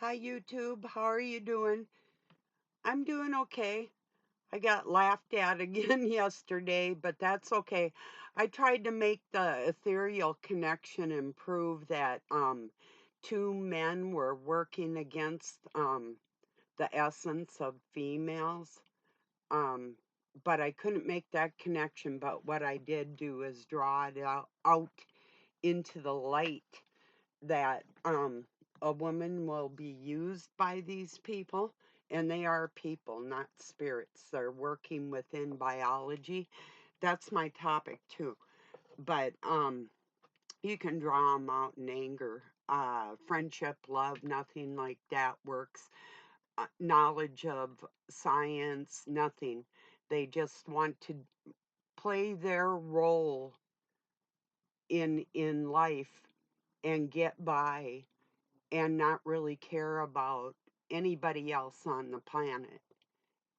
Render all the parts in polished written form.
Hi, YouTube. How are you doing? I'm doing okay. I got laughed at again yesterday, but that's okay. I tried to make the ethereal connection and prove that two men were working against the essence of females. Um, but I couldn't make that connection. But what I did do is draw it out into the light that a woman will be used by these people, and they are people, not spirits. They're working within biology. That's my topic too. But you can draw them out in anger. Friendship, love, nothing like that works. Knowledge of science, nothing. They just want to play their role in life and get by and not really care about anybody else on the planet.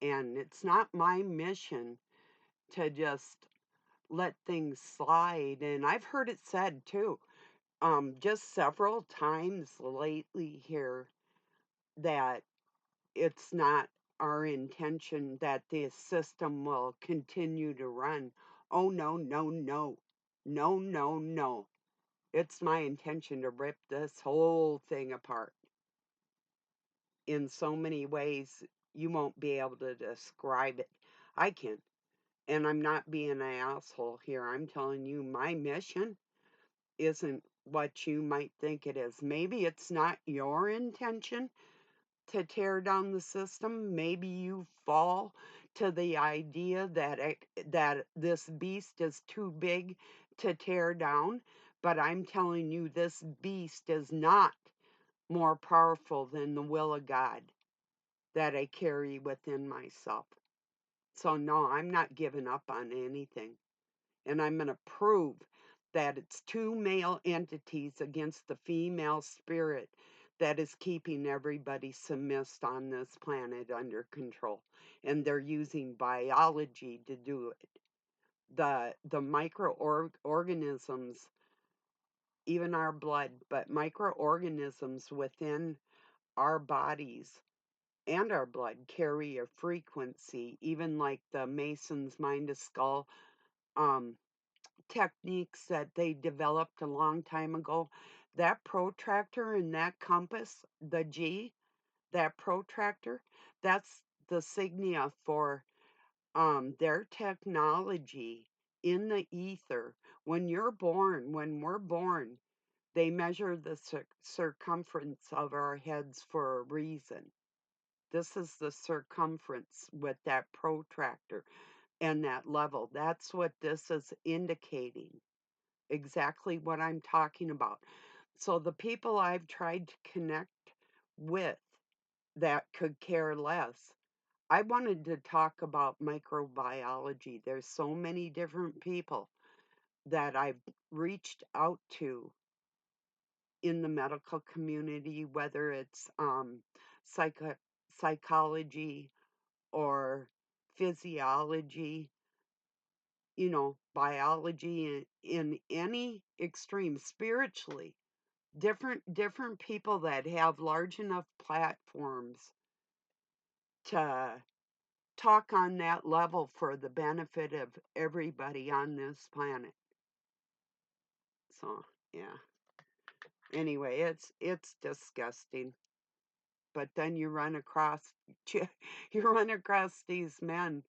And it's not my mission to just let things slide. And I've heard it said too, just several times lately here, that it's not our intention that the system will continue to run. Oh, no, no, no. No, no, no. It's my intention to rip this whole thing apart in so many ways you won't be able to describe it. I can. And I'm not being an asshole here. I'm telling you, my mission isn't what you might think it is. Maybe it's not your intention to tear down the system. Maybe you fall to the idea that this beast is too big to tear down. But I'm telling you, this beast is not more powerful than the will of God that I carry within myself. So, no, I'm not giving up on anything. And I'm going to prove that it's two male entities against the female spirit that is keeping everybody submissed on this planet under control. And they're using biology to do it. The microorganisms, even our blood, but microorganisms within our bodies and our blood carry a frequency, even like the Mason's mind to skull um, techniques that they developed a long time ago. That protractor and that compass, the G, that protractor, that's the signia for their technology in the ether. When you're born, when we're born, they measure the circumference of our heads for a reason. This is the circumference with that protractor and that level. That's what this is indicating. Exactly what I'm talking about. So the people I've tried to connect with that could care less, I wanted to talk about microbiology. There's so many different people that I've reached out to in the medical community, whether it's psycho- psychology or physiology, biology in any extreme, spiritually, different people that have large enough platforms to talk on that level for the benefit of everybody on this planet. So, yeah. Anyway, it's disgusting. But then you run across you run across these men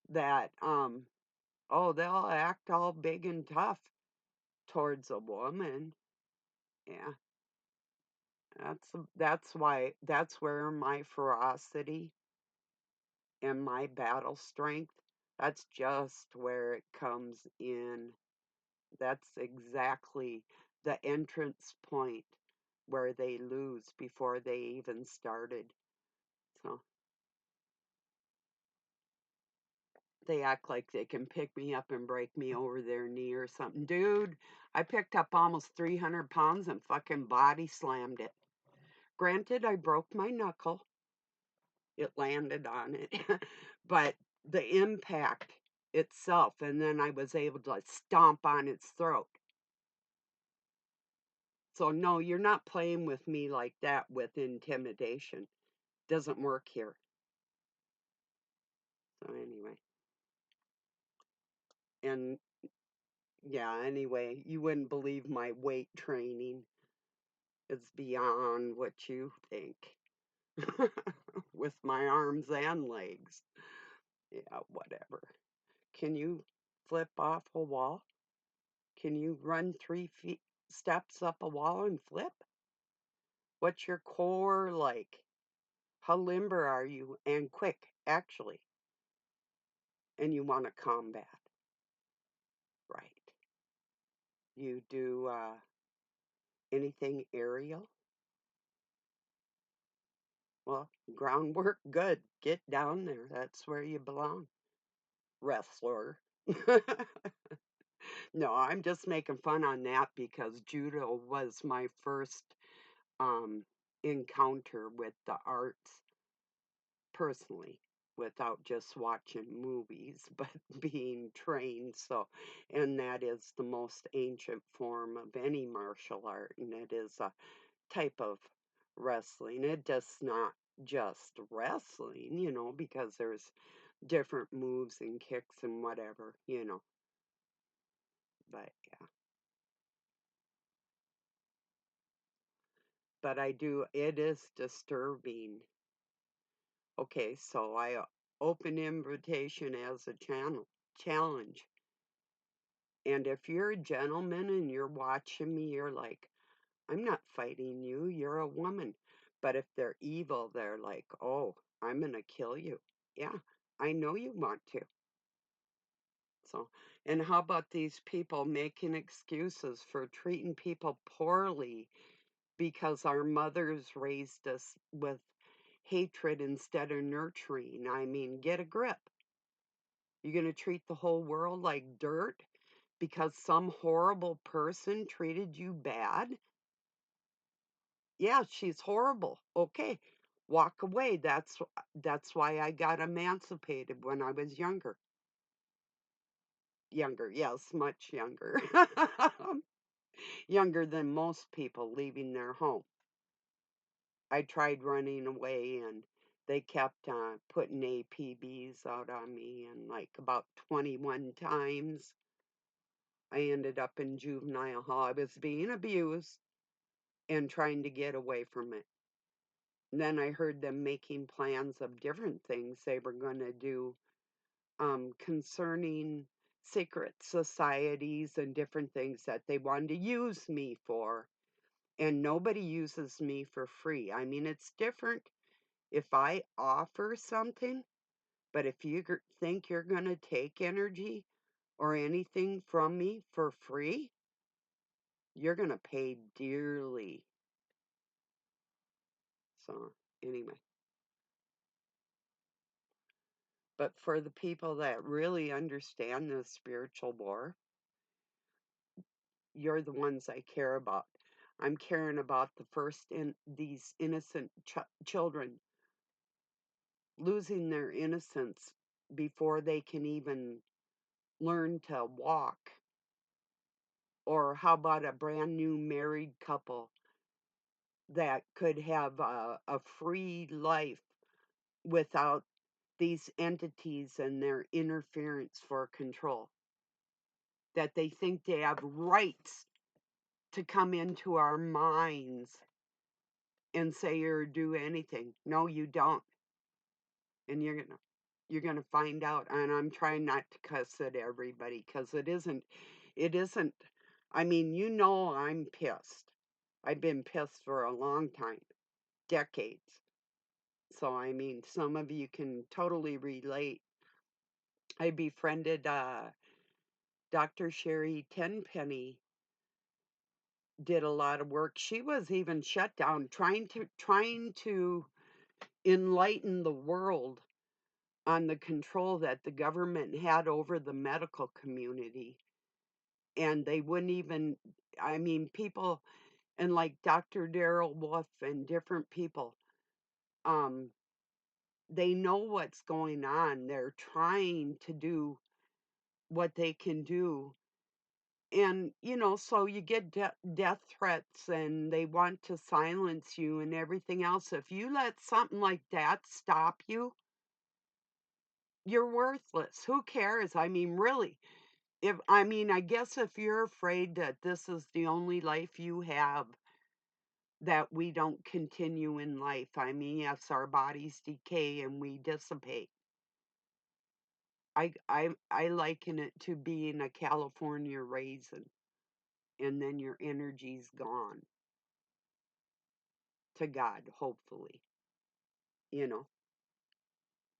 that oh, they'll act all big and tough towards a woman. Yeah. That's where my ferocity and my battle strength, that's just where it comes in. That's exactly the entrance point where they lose before they even started. So they act like they can pick me up and break me over their knee or something. Dude, I picked up almost 300 pounds and fucking body slammed it. Granted, I broke my knuckle. It landed on it. But the impact itself, and then I was able to stomp on its throat. So no, you're not playing with me like that with intimidation. Doesn't work here. So anyway, and yeah, anyway, you wouldn't believe my weight training. It's beyond what you think. With my arms and legs. Yeah, whatever. Can you flip off a wall? Can you run 3 feet steps up a wall and flip? What's your core like? How limber are you and quick, actually? And you want to combat, right? You do anything aerial? Well, groundwork, good. Get down there. That's where you belong. Wrestler. No, I'm just making fun on that because judo was my first um, encounter with the arts personally, without just watching movies, but being trained. So, and that is the most ancient form of any martial art, and it is a type of wrestling. It does not just wrestling, because there's different moves and kicks and whatever. But yeah, but I do, it is disturbing. Okay, so open invitation as a challenge. And if you're a gentleman and you're watching me, you're like, I'm not fighting you, you're a woman. But if they're evil, they're like, oh, I'm going to kill you. Yeah, I know you want to. So, and how about these people making excuses for treating people poorly because our mothers raised us with hatred instead of nurturing? I mean, get a grip. You're going to treat the whole world like dirt because some horrible person treated you bad? Yeah, she's horrible. Okay, walk away. That's why I got emancipated when I was younger. Younger, yes, much younger. Younger than most people leaving their home. I tried running away and they kept putting APBs out on me, and like about 21 times I ended up in juvenile hall. I was being abused and trying to get away from it. And then I heard them making plans of different things they were going to do concerning secret societies and different things that they wanted to use me for. And nobody uses me for free. I mean, it's different if I offer something, but if you think you're going to take energy or anything from me for free, you're going to pay dearly. So, anyway. But for the people that really understand the spiritual war, you're the ones I care about. I'm caring about the first in these innocent children losing their innocence before they can even learn to walk. Or how about a brand new married couple that could have a free life without these entities and their interference for control? That they think they have rights to come into our minds and say or do anything. No, you don't. And you're gonna find out. And I'm trying not to cuss at everybody because it isn't. I mean, I'm pissed. I've been pissed for a long time, decades. So I mean, some of you can totally relate. I befriended Dr. Sherry Tenpenny, did a lot of work. She was even shut down trying to enlighten the world on the control that the government had over the medical community. And they wouldn't even, I mean, people, and like Dr. Daryl Wolf and different people, um, they know what's going on. They're trying to do what they can do And so you get death threats and they want to silence you and everything else. If you let something like that stop you, you're worthless. Who cares? I mean, really. I guess if you're afraid that this is the only life you have, that we don't continue in life. I mean, yes, our bodies decay and we dissipate. I liken it to being a California raisin, and then your energy's gone to God, hopefully, you know.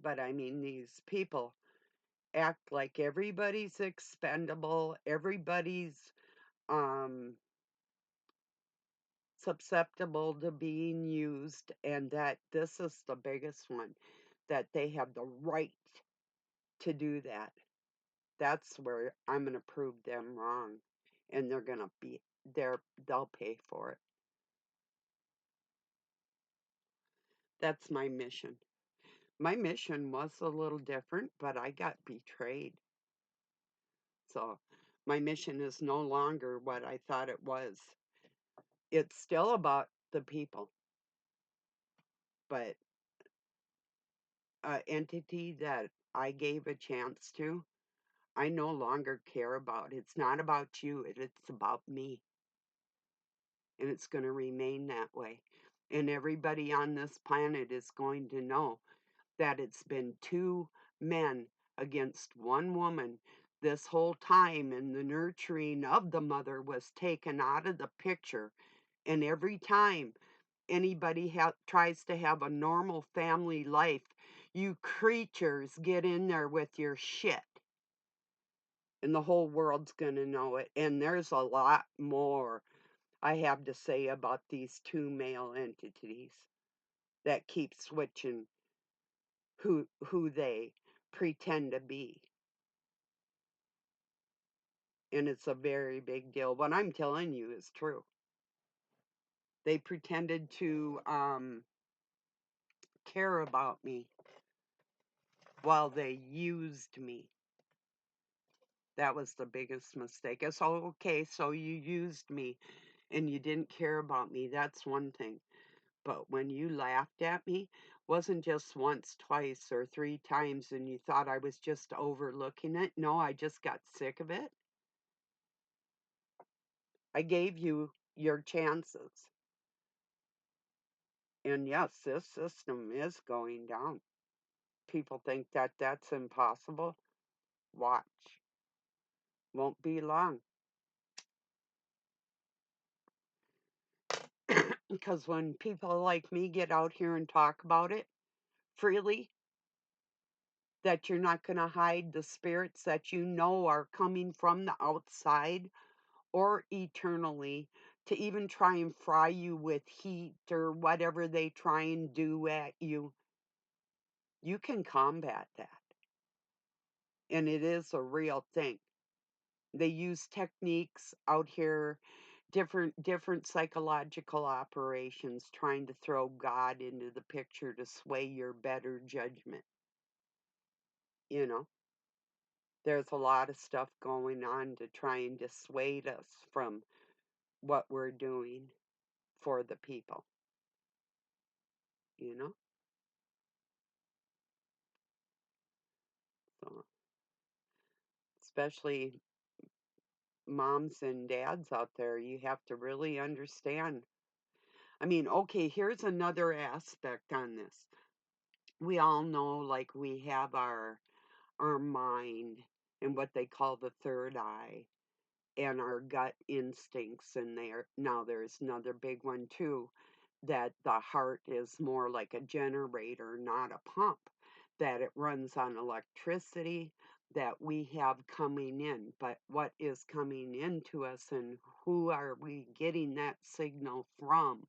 But I mean, these people act like everybody's expendable, everybody's um susceptible to being used, and that this is the biggest one, that they have the right to do that. That's where I'm going to prove them wrong, and they're going to be they'll pay for it. That's my mission. My mission was a little different, but I got betrayed. So my mission is no longer what I thought it was. It's still about the people, but an entity that I gave a chance to, I no longer care about. It's not about you, it's about me. And it's going to remain that way. And everybody on this planet is going to know that it's been two men against one woman this whole time, and the nurturing of the mother was taken out of the picture. And every time anybody tries to have a normal family life, you creatures get in there with your shit, and the whole world's going to know it. And there's a lot more I have to say about these two male entities that keep switching who they pretend to be. And it's a very big deal. What I'm telling you is true. They pretended to care about me while they used me. That was the biggest mistake. It's all okay, so you used me and you didn't care about me. That's one thing. But when you laughed at me, wasn't just once, twice, or three times, and you thought I was just overlooking it. No, I just got sick of it. I gave you your chances. And yes, this system is going down. People think that that's impossible. Watch. Won't be long. Because when people like me get out here and talk about it freely, that you're not going to hide the spirits that you know are coming from the outside or eternally to even try and fry you with heat or whatever they try and do at you, you can combat that. And it is a real thing. They use techniques out here, different psychological operations, trying to throw God into the picture to sway your better judgment. You know, there's a lot of stuff going on to try and dissuade us from what we're doing for the people, you know? So, especially moms and dads out there, you have to really understand. I mean, okay, here's another aspect on this. We all know, like, we have our mind and what they call the third eye and our gut instincts, and there now there's another big one too, that the heart is more like a generator, not a pump, that it runs on electricity that we have coming in. But what is coming into us, and who are we getting that signal from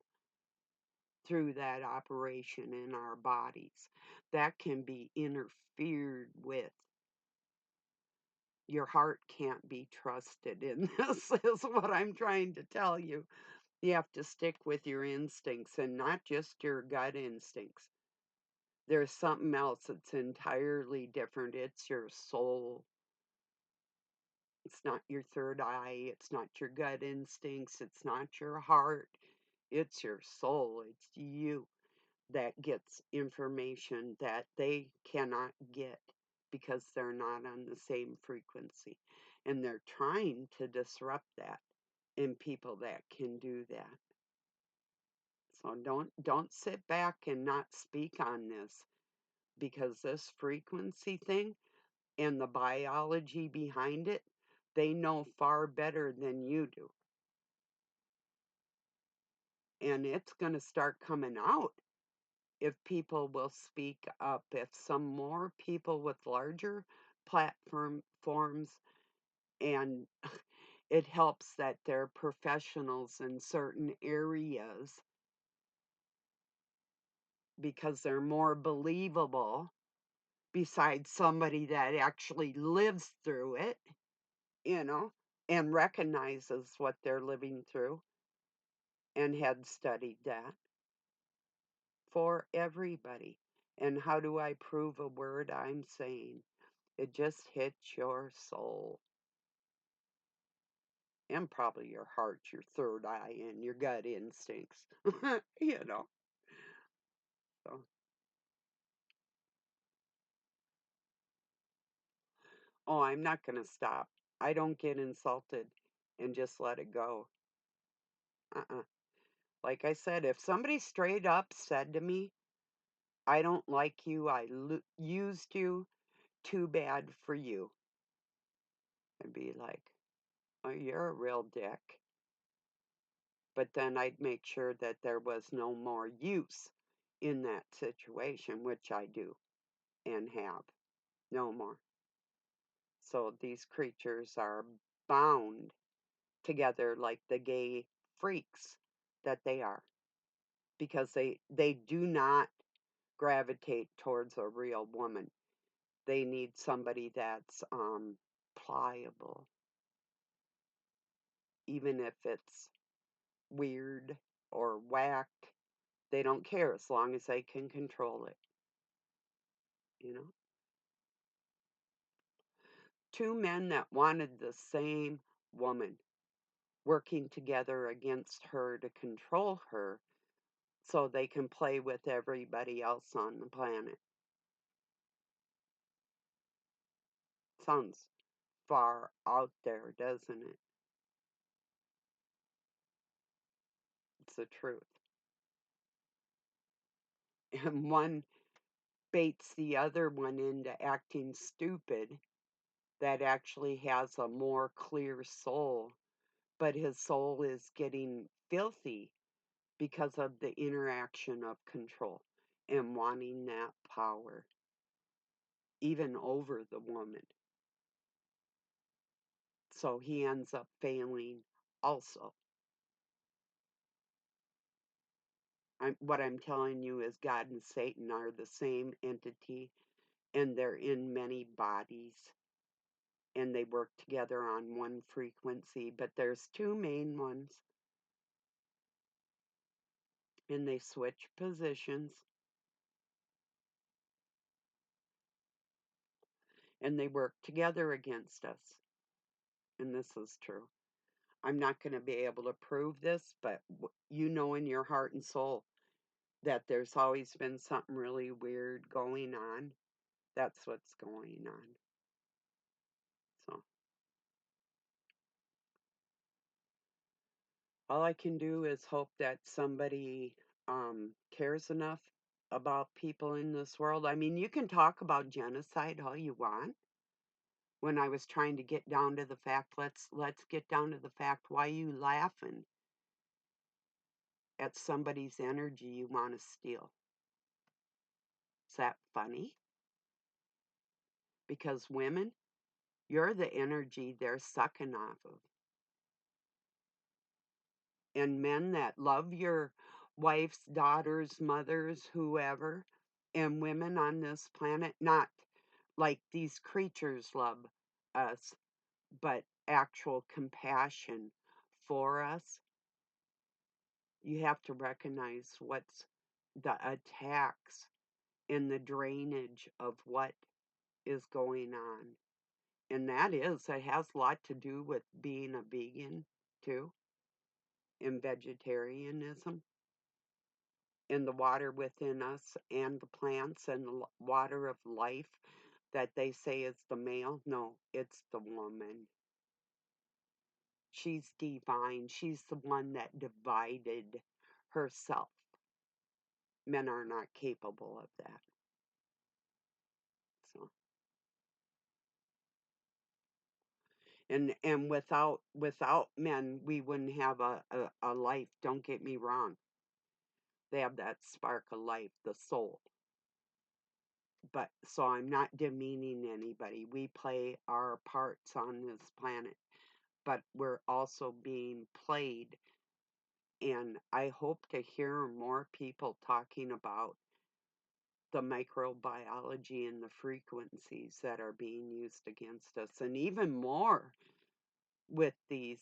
through that operation in our bodies? That can be interfered with. Your heart can't be trusted in this, is what I'm trying to tell you. You have to stick with your instincts and not just your gut instincts. There's something else that's entirely different. It's your soul. It's not your third eye, it's not your gut instincts, it's not your heart, it's your soul, it's you that gets information that they cannot get because they're not on the same frequency. And they're trying to disrupt that in people that can do that. So don't sit back and not speak on this, because this frequency thing and the biology behind it, they know far better than you do. And it's going to start coming out if people will speak up, if some more people with larger platforms, and it helps that they're professionals in certain areas because they're more believable besides somebody that actually lives through it, you know, and recognizes what they're living through and had studied that for everybody. And how do I prove a word I'm saying? It just hits your soul and probably your heart, your third eye, and your gut instincts, you know. So, oh, I'm not going to stop. I don't get insulted and just let it go. Uh-uh. Like I said, if somebody straight up said to me, I don't like you, used you, too bad for you, I'd be like, oh, you're a real dick. But then I'd make sure that there was no more use in that situation, which I do and have no more. So these creatures are bound together like the gay freaks that they are, because they do not gravitate towards a real woman. They need somebody that's pliable, even if it's weird or whack. They don't care as long as they can control it, you know. Two men that wanted the same woman working together against her to control her so they can play with everybody else on the planet. Sounds far out there, doesn't it? It's the truth. And one baits the other one into acting stupid that actually has a more clear soul, but his soul is getting filthy because of the interaction of control and wanting that power, even over the woman. So he ends up failing also. What I'm telling you is God and Satan are the same entity, and they're in many bodies, and they work together on one frequency, but there's two main ones, and they switch positions, and they work together against us. And this is true. I'm not going to be able to prove this, but you know in your heart and soul that there's always been something really weird going on. That's what's going on. So all I can do is hope that somebody cares enough about people in this world. I mean, you can talk about genocide all you want. When I was trying to get down to the fact, let's get down to the fact, why you laughing at somebody's energy you want to steal? Is that funny? Because women, you're the energy they're sucking off of. And men that love your wife's daughters, mothers, whoever, and women on this planet, not like these creatures love us, but actual compassion for us. You have to recognize what's the attacks and the drainage of what is going on. And it has a lot to do with being a vegan too, and vegetarianism, and the water within us, and the plants, and the water of life that they say is the male. No, it's the woman. She's divine. She's the one that divided herself. Men are not capable of that. So, and without men, we wouldn't have a life. Don't get me wrong. They have that spark of life, the soul. But so I'm not demeaning anybody. We play our parts on this planet, but we're also being played. And I hope to hear more people talking about the microbiology and the frequencies that are being used against us, and even more with these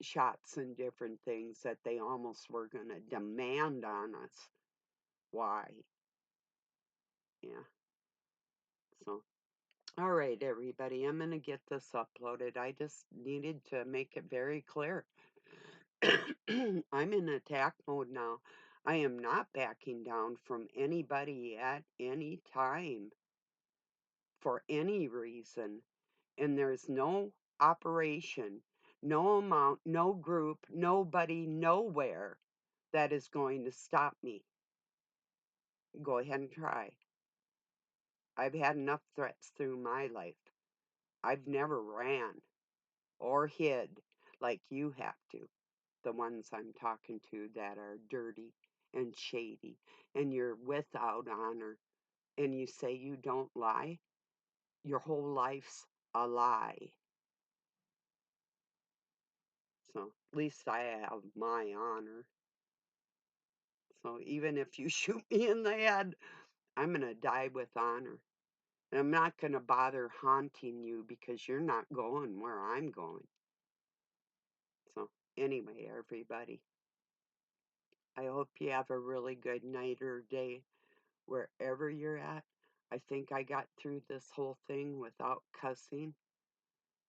shots and different things that they almost were going to demand on us. Why? Yeah. So, all right, everybody, I'm going to get this uploaded. I just needed to make it very clear. I'm in attack mode now. I am not backing down from anybody at any time for any reason. And there's no operation, no amount, no group, nobody, nowhere that is going to stop me. Go ahead and try. I've had enough threats through my life. I've never ran or hid like you have to. The ones I'm talking to that are dirty and shady, and you're without honor, and you say you don't lie, your whole life's a lie. So at least I have my honor. So even if you shoot me in the head, I'm going to die with honor. And I'm not going to bother haunting you because you're not going where I'm going. So anyway, everybody, I hope you have a really good night or day wherever you're at. I think I got through this whole thing without cussing.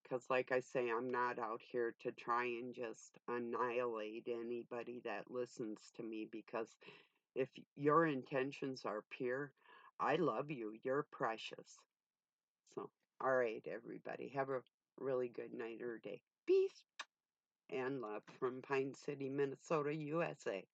Because, like I say, I'm not out here to try and just annihilate anybody that listens to me. Because if your intentions are pure, I love you. You're precious. So, all right, everybody, have a really good night or day. Peace and love from Pine City, Minnesota, USA.